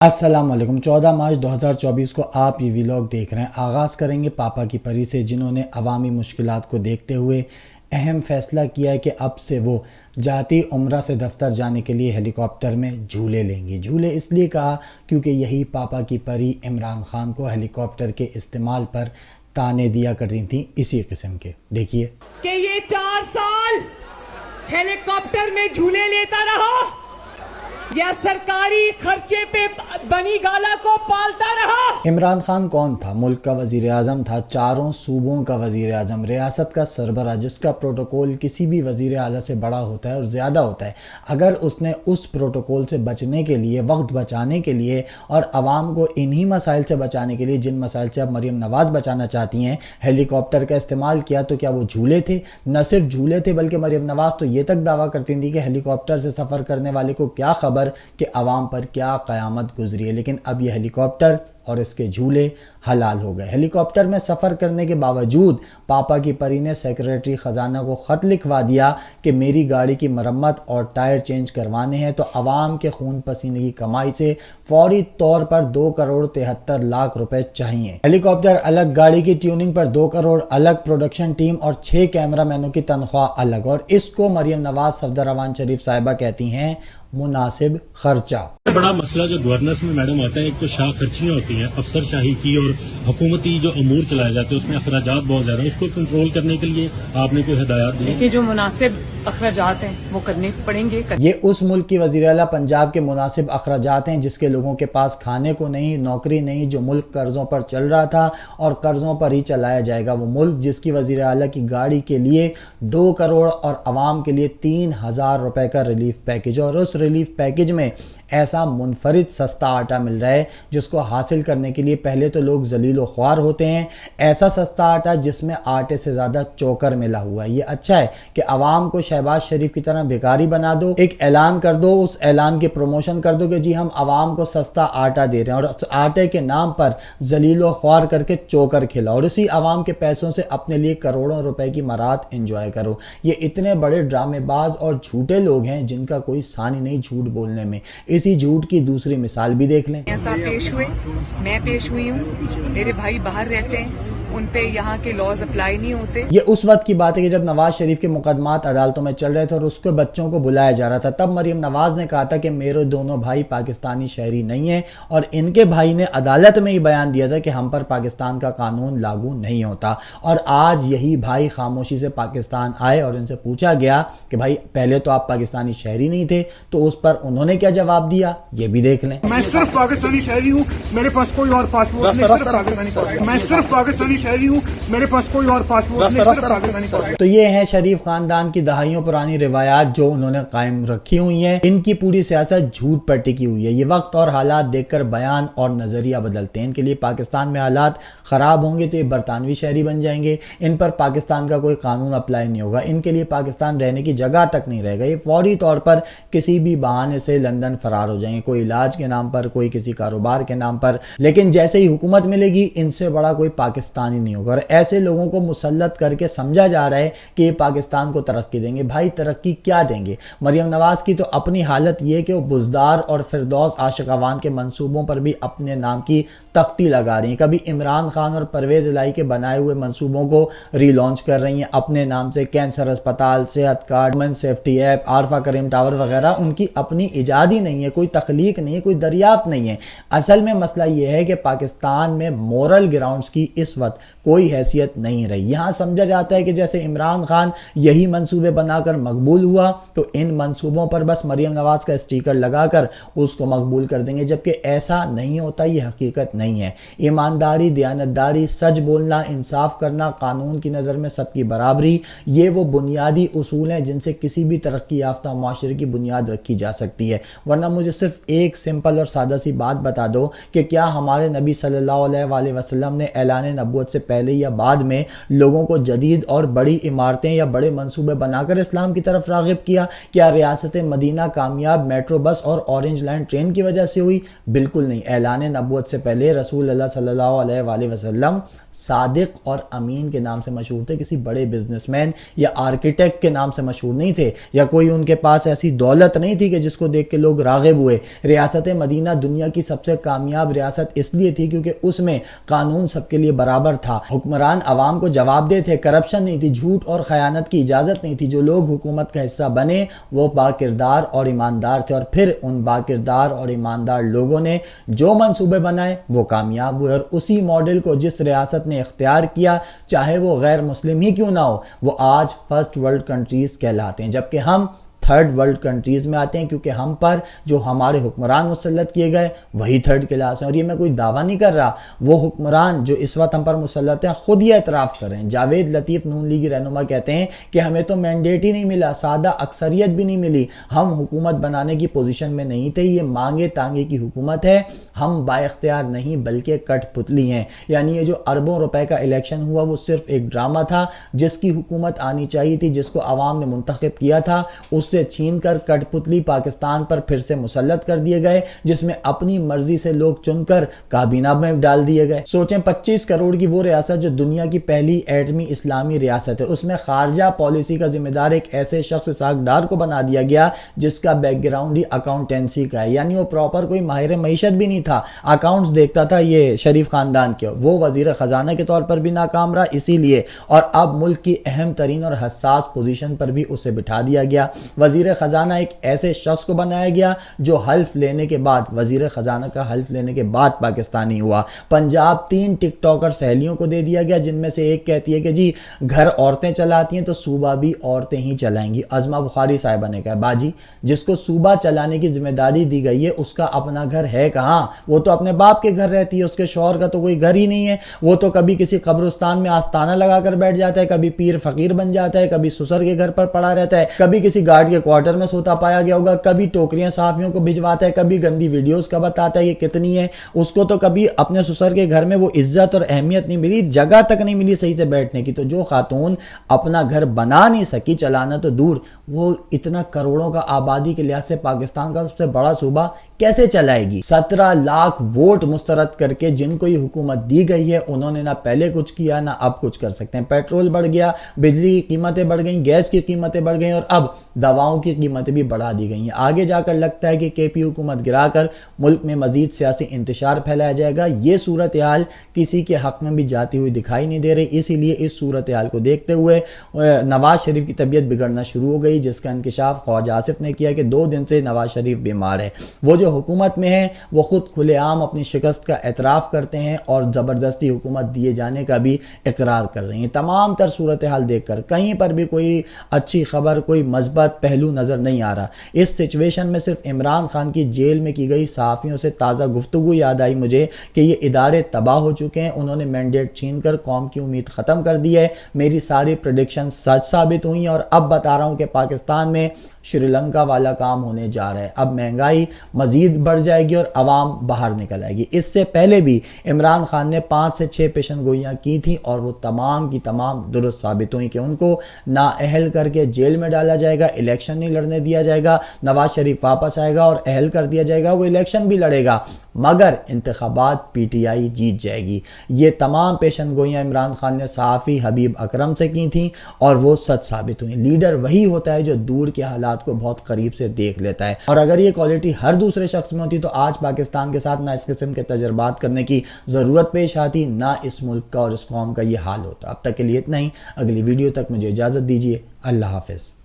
السلام علیکم 14 مارچ 2024 کو آپ یہ ویلاگ دیکھ رہے ہیں۔ آغاز کریں گے پاپا کی پری سے، جنہوں نے عوامی مشکلات کو دیکھتے ہوئے اہم فیصلہ کیا ہے کہ اب سے وہ جاتی عمرہ سے دفتر جانے کے لیے ہیلی کاپٹر میں جھولے لیں گی۔ جھولے اس لیے کہا کیونکہ یہی پاپا کی پری عمران خان کو ہیلی کاپٹر کے استعمال پر تانے دیا کرتی تھیں اسی قسم کے۔ دیکھیے کہ یہ 4 سال ہیلی کاپٹر میں جھولے لیتا رہا یا سرکاری خرچے پہ بنی گالا کو پالتا رہا۔ عمران خان کون تھا؟ ملک کا وزیر اعظم تھا، چاروں صوبوں کا وزیر اعظم، ریاست کا سربراہ، جس کا پروٹوکول کسی بھی وزیر اعلیٰ سے بڑا ہوتا ہے اور زیادہ ہوتا ہے۔ اگر اس نے اس پروٹوکول سے بچنے کے لیے، وقت بچانے کے لیے اور عوام کو انہی مسائل سے بچانے کے لیے جن مسائل سے اب مریم نواز بچانا چاہتی ہیں، ہیلی کاپٹر کا استعمال کیا، تو کیا وہ جھولے تھے؟ نہ صرف جھولے تھے بلکہ مریم نواز تو یہ تک دعویٰ کرتی تھی کہ ہیلی کاپٹر سے سفر کرنے والے کو کیا خبر کہ عوام پر کیا قیامت گزری ہے۔ لیکن اب یہ ہیلی کاپٹر اور اس کے جھولے حلال ہو گئے۔ ہیلی کاپٹر میں سفر کرنے کے باوجود پاپا کی پری نے سیکریٹری خزانہ کو خط لکھوا دیا کہ میری گاڑی کی مرمت اور ٹائر چینج کروانے ہیں تو عوام کے خون پسینے کی کمائی سے فوری طور پر 2.73 کروڑ روپے چاہیے۔ ہیلی کاپٹر الگ، گاڑی کی ٹیوننگ پر 2 کروڑ الگ، پروڈکشن ٹیم اور 6 کیمرہ مینوں کی تنخواہ الگ، اور اس کو مریم نواز صفدر روان شریف صاحبہ کہتی ہیں مناسب خرچہ۔ بڑا مسئلہ جو گورننس میں میڈم آتا ہے، ایک تو شاہ خرچیاں ہوتی ہیں، افسر شاہی کی اور حکومتی جو امور چلائے جاتے ہیں اس میں اخراجات بہت زیادہ ہیں، اس کو کنٹرول کرنے کے لیے آپ نے کوئی ہدایات دی؟ کہ جو مناسب اخراجات ہیں وہ کرنے پڑیں گے۔ یہ اس ملک کی وزیر اعلیٰ پنجاب کے مناسب اخراجات ہیں جس کے لوگوں کے پاس کھانے کو نہیں، نوکری نہیں، جو ملک قرضوں پر چل رہا تھا اور قرضوں پر ہی چلایا جائے گا۔ وہ ملک جس کی وزیر اعلیٰ کی گاڑی کے لیے 2 کروڑ اور عوام کے لیے 3000 روپے کا ریلیف پیکج، اور اس ریلیف پیکج میں ایسا منفرد سستا آٹا مل رہا ہے جس کو حاصل کرنے کے لیے پہلے تو لوگ ذلیل و خوار ہوتے ہیں۔ ایسا سستا آٹا جس میں آٹے سے زیادہ چوکر ملا ہوا ہے۔ یہ اچھا ہے کہ عوام کو شہباز شریف کی طرح بھیکاری بنا دو، ایک اعلان کر دو، اس اعلان کی پروموشن کر دو کہ جی ہم عوام کو سستا آٹا دے رہے ہیں، اور آٹے کے نام پر ذلیل و خوار کر کے چوکر کھلاؤ اور اسی عوام کے پیسوں سے اپنے لیے کروڑوں روپے کی مراد انجوائے کرو۔ یہ اتنے بڑے ڈرامے باز اور جھوٹے لوگ ہیں جن کا کوئی ثانی نہیں جھوٹ بولنے میں۔ اسی جھوٹ کی دوسری مثال بھی دیکھ لیں۔ ایسا پیش ہوئے، میں پیش ہوئی ہوں، میرے بھائی باہر رہتے ہیں، ان پہ یہاں کے لاز اپلائی نہیں ہوتے۔ یہ اس وقت کی بات ہے کہ جب نواز شریف کے مقدمات عدالتوں میں چل رہے تھے اور اس کے بچوں کو بلایا جا رہا تھا، تب مریم نواز نے کہا تھا کہ میرے دونوں بھائی پاکستانی شہری نہیں ہیں، اور ان کے بھائی نے عدالت میں ہی بیان دیا تھا کہ ہم پر پاکستان کا قانون لاگو نہیں ہوتا۔ اور آج یہی بھائی خاموشی سے پاکستان آئے اور ان سے پوچھا گیا کہ بھائی پہلے تو آپ پاکستانی شہری نہیں تھے، تو اس پر انہوں نے کیا جواب دیا یہ بھی دیکھ لیں۔ میں صرف پاکستانی شہری ہوں، میرے پاس کوئی اور پاسپورٹ نہیں، صرف پاکستانی پاسپورٹ۔ میں صرف پاکستانی شہری ہوں، میرے پاس کوئی اور پاسپورٹ نہیں، صرف پاکستانی پاسپورٹ۔ تو یہ ہیں شریف خاندان کی دہائیوں پرانی روایات جو انہوں نے قائم رکھی ہوئی ہیں۔ ان کی پوری سیاست جھوٹ پر ٹکی ہوئی ہے۔ یہ وقت اور حالات دیکھ کر بیان اور نظریہ بدلتے ہیں۔ ان کے لیے پاکستان میں حالات خراب ہوں گے تو یہ برطانوی شہری بن جائیں گے، ان پر پاکستان کا کوئی قانون اپلائی نہیں ہوگا، ان کے لیے پاکستان رہنے کی جگہ تک نہیں رہے گا، یہ فوری طور پر کسی بھی بہانے سے لندن فرار ہو جائیں گے، کوئی علاج کے نام پر، کوئی کسی کاروبار کے نام پر۔ لیکن جیسے ہی حکومت ملے گی ان سے بڑا کوئی پاکستانی نہیں ہوگا، اور ایسے لوگوں کو مسلط کر کے سمجھا جا رہا ہے کہ یہ پاکستان کو ترقی دیں گے۔ بھائی ترقی کیا دیں گے؟ مریم نواز کی تو اپنی حالت یہ کہ وہ بزدار اور فردوس عاشقوان کے منصوبوں پر بھی اپنے نام کی تختی لگا رہی ہیں۔ کبھی عمران خان اور پرویز الہی کے بنائے ہوئے منصوبوں کو ری لانچ کر رہی ہیں اپنے نام سے، کینسر اسپتال، صحت card, woman safety app, Arfa Karim tower وغیرہ ان کی اپنی ایجاد ہی نہیں ہے، کوئی تخلیق نہیں ہے، کوئی دریافت نہیں ہے۔ اصل میں مسئلہ یہ ہے کہ پاکستان میں مورل گراؤنڈز کی اس وقت کوئی حیثیت نہیں رہی۔ یہاں سمجھا جاتا ہے کہ جیسے عمران خان یہی منصوبے بنا کر مقبول ہوا تو ان منصوبوں پر بس مریم نواز کا اسٹیکر لگا کر اس کو مقبول کر دیں گے، جبکہ ایسا نہیں ہوتا، یہ حقیقت نہیں ہے۔ ایمانداری، دیانتداری، سچ بولنا، انصاف کرنا، قانون کی نظر میں سب کی برابری، یہ وہ بنیادی اصول ہیں جن سے کسی بھی ترقی یافتہ معاشرے کی بنیاد رکھی جا سکتی ہے۔ ورنہ مجھے صرف ایک سمپل اور سادہ سی بات بتا دو کہ کیا ہمارے نبی صلی اللہ علیہ وآلہ وسلم نے اعلان نبوت نبوت سے پہلے یا بعد میں لوگوں کو جدید اور بڑی عمارتیں یا بڑے منصوبے بنا کر اسلام کی طرف راغب کیا؟ کیا ریاست مدینہ کامیاب میٹرو بس اور اورنج لائن ٹرین کی وجہ سے ہوئی؟ بالکل نہیں۔ اعلان نبوت سے پہلے رسول اللہ صلی اللہ علیہ وآلہ وسلم صادق اور امین کے نام سے مشہور تھے، کسی بڑے بزنس مین یا آرکیٹیکٹ کے نام سے مشہور نہیں تھے، یا کوئی ان کے پاس ایسی دولت نہیں تھی کہ جس کو دیکھ کے لوگ راغب ہوئے۔ ریاست مدینہ دنیا کی سب سے کامیاب ریاست اس لیے تھی کیونکہ اس میں قانون سب کے لیے برابر تھا، حکمران عوام کو جواب دہ تھے، کرپشن نہیں تھی، جھوٹ اور خیانت کی اجازت نہیں تھی، جو لوگ حکومت کا حصہ بنے وہ باکردار اور ایماندار تھے، اور پھر ان باکردار اور ایماندار لوگوں نے جو منصوبے بنائے وہ کامیاب ہوئے، اور اسی ماڈل کو جس ریاست نے اختیار کیا، چاہے وہ غیر مسلم ہی کیوں نہ ہو، وہ آج فرسٹ ورلڈ کنٹریز کہلاتے ہیں، جبکہ ہم تھرڈ ورلڈ کنٹریز میں آتے ہیں، کیونکہ ہم پر جو ہمارے حکمران مسلط کیے گئے وہی تھرڈ کلاس ہیں۔ اور یہ میں کوئی دعویٰ نہیں کر رہا، وہ حکمران جو اس وقت ہم پر مسلط ہیں خود یہ اعتراف کر رہے ہیں۔ جاوید لطیف نون لیگی رہنما کہتے ہیں کہ ہمیں تو مینڈیٹ ہی نہیں ملا، سادہ اکثریت بھی نہیں ملی، ہم حکومت بنانے کی پوزیشن میں نہیں تھے، یہ مانگے تانگے کی حکومت ہے، ہم با اختیار نہیں بلکہ کٹ پتلی ہیں۔ یعنی یہ جو اربوں روپے کا الیکشن ہوا وہ صرف ایک ڈرامہ تھا، جس کی حکومت آنی چاہیے تھی، جس کو عوام نے منتخب کیا تھا، اس سے چھین کر کٹ پتلی پاکستان پر پھر سے مسلط کر دیے گئے، جس میں اپنی مرضی سے لوگ چن کر کابینہ میں ڈال دیے گئے۔ سوچیں 25 کروڑ کی وہ ریاست جو دنیا کی پہلی ایٹمی اسلامی ریاست ہے، اس میں خارجہ پالیسی کا ذمہ دار ایک ایسے شخص اسحاق ڈار کو بنا دیا گیا جس کا بیک گراؤنڈ ہی اکاؤنٹنسی کا ہے، یعنی وہ پراپر کوئی ماہر معیشت بھی نہیں تھا، اکاؤنٹس دیکھتا تھا یہ شریف خاندان کے، وہ وزیر خزانہ کے طور پر بھی ناکام رہا اسی لیے، اور اب ملک کی اہم ترین اور حساس پوزیشن پر بھی اسے بٹھا دیا گیا۔ وزیر خزانہ ایک ایسے شخص کو بنایا گیا جو حلف لینے کے بعد، وزیر خزانہ کا حلف لینے کے بعد پاکستانی ہوا۔ پنجاب 3 ٹک ٹاکر سہیلیوں کو دے دیا گیا، جن میں سے ایک کہتی ہے کہ جی گھر عورتیں چلاتی ہیں تو صوبہ بھی عورتیں ہی چلائیں گی۔ عظمہ بخاری صاحبہ نے کہا باجی جس کو صوبہ چلانے کی ذمہ داری دی گئی ہے اس کا اپنا گھر ہے کہاں؟ وہ تو اپنے باپ کے گھر رہتی ہے، اس کے شوہر کا تو کوئی گھر ہی نہیں ہے، وہ تو کبھی کسی قبرستان میں آستانہ لگا کر بیٹھ جاتا ہے، کبھی پیر فقیر بن جاتا ہے، کبھی سسر کے گھر پر پڑا رہتا ہے، کبھی کسی گارڈ کے کوارٹر میں سوتا پایا گیا ہوگا، کبھی ٹوکریاں صحافیوں کو بھجواتا ہے، کبھی گندی ویڈیوز کا بتاتا ہے یہ کتنی ہے، اس کو تو کبھی اپنے سسر کے گھر میں وہ عزت اور اہمیت نہیں ملی، جگہ تک نہیں ملی صحیح سے بیٹھنے کی۔ تو جو خاتون اپنا گھر بنا نہیں سکی، چلانا تو دور، وہ اتنا کروڑوں کا آبادی کے لحاظ سے پاکستان کا سب سے بڑا صوبہ کیسے چلائے گی؟ 17 لاکھ ووٹ مسترد کر کے جن کو یہ حکومت دی گئی ہے انہوں نے نہ پہلے کچھ کیا نہ اب کچھ کر سکتے ہیں۔ پیٹرول بڑھ گیا، بجلی کی قیمتیں بڑھ گئیں، گیس کی قیمتیں بڑھ گئیں، اور اب دواؤں کی قیمتیں بھی بڑھا دی گئی ہیں۔ آگے جا کر لگتا ہے کہ KP حکومت گرا کر ملک میں مزید سیاسی انتشار پھیلایا جائے گا۔ یہ صورتحال کسی کے حق میں بھی جاتی ہوئی دکھائی نہیں دے رہی، اسی لیے اس صورتحال کو دیکھتے ہوئے نواز شریف کی طبیعت بگڑنا شروع ہو گئی، جس کا انکشاف خواجہ آصف نے کیا کہ 2 دن سے نواز شریف بیمار ہے۔ وہ جو حکومت میں ہیں وہ خود کھلے عام اپنی شکست کا اعتراف کرتے ہیں اور زبردستی حکومت دیے جانے کا بھی اقرار کر رہی ہیں۔ تمام تر صورتحال دیکھ کر کہیں پر بھی کوئی اچھی خبر، کوئی مثبت پہلو نظر نہیں آ رہا۔ اس سچویشن میں صرف عمران خان کی جیل میں کی گئی صحافیوں سے تازہ گفتگو یاد آئی مجھے کہ یہ ادارے تباہ ہو چکے ہیں، انہوں نے مینڈیٹ چھین کر قوم کی امید ختم کر دی ہے، میری ساری پریڈکشن سچ ثابت ہوئی ہیں، اور اب بتا رہا ہوں کہ پاکستان میں شری لنکا والا کام ہونے جا رہا ہے۔ اب مہنگائی مزید بڑھ جائے گی اور عوام باہر نکل آئے گی۔ اس سے پہلے بھی عمران خان نے 5 سے 6 پیشن گوئیاں کی تھیں اور وہ تمام کی تمام درست ثابت ہوئی کہ ان کو نااہل کر کے جیل میں ڈالا جائے گا، الیکشن نہیں لڑنے دیا جائے گا، نواز شریف واپس آئے گا اور اہل کر دیا جائے گا، وہ الیکشن بھی لڑے گا مگر انتخابات PTI جیت جائے گی۔ یہ تمام پیشن گوئیاں عمران خان نے صحافی حبیب اکرم سے کی تھیں اور وہ سچ ثابت ہوئیں۔ لیڈر وہی ہوتا ہے جو دور کے حالات کو بہت قریب سے دیکھ لیتا ہے، اور اگر یہ کوالٹی ہر دوسرے شخص میں ہوتی تو آج پاکستان کے ساتھ نہ اس قسم کے تجربات کرنے کی ضرورت پیش آتی، نہ اس ملک کا اور اس قوم کا یہ حال ہوتا۔ اب تک کے لیے اتنا ہی، اگلی ویڈیو تک مجھے اجازت دیجیے، اللہ حافظ۔